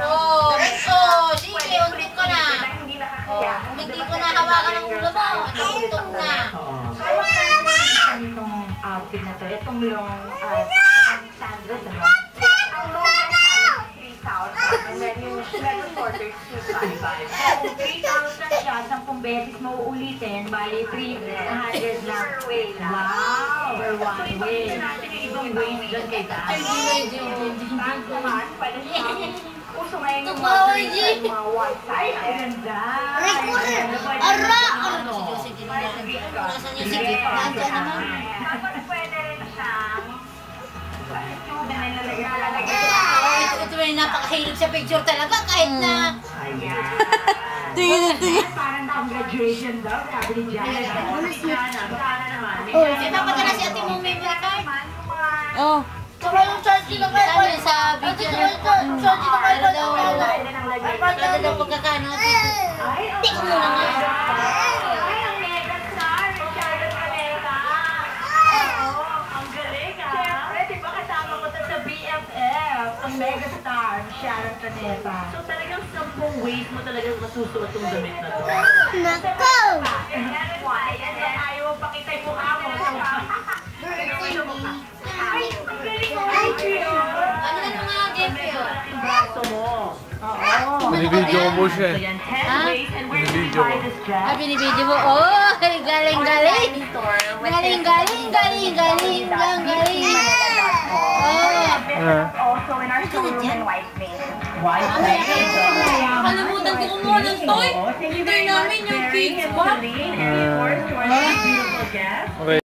Oh, sige, untik ko na. Oh, hindi ko na hawakan ng ulo mo. Untok na. Itong outfit na to, itong long sandals, ano? Ang long dress namin, 3,000. And then yung leather shorter, 2,500. Kung 3,000 siya, 10 beses mo uulitin, bali 300 lang. Per way lang. Wow! Per one way. So, natin yung ibang ways dyan kay Dan. Bags naman, pwede siya. Puso ngayon yung mga one size. Ang ganda. Ara! Nasaan yung sige? Nandiyan naman. Tapos pwede rin siyang tube na nilalagay. Ito na napakahilig sa picture talaga kahit na... Ayan. Tingin. Parang pang-graduation daw, sabi ni Jana. Sana naman. Ito pa na si Ate Mumi mo card. Oh. Saka yung charge na kayo. Sabi sa video na charge na kayo daw. Pwede daw pagkakano. Hindi ko muna nga. Ay, ang mega star. Charlotte Caneta. Oo, ang galing ah. Siyempre, di ba kasama ko sa BFF, ang mega star, Charlotte Caneta. So talagang 10 ways mo talagang masusuot yung damit na to. Nako! And then why? And then ayaw mo pakita yung mukha mo. Ay, ang galing mo. Ano na mga game yun? Ang braso mo. Oo. Binibidyo mo siya. So yan, 10 ways. And where did you buy this dress? Ah, binibidyo mo. Oh, galing. Galing. Also in our showroom in White Plains. Nakalimutan ko kumuha ng toy. Hintay namin yung kids ba? Okay.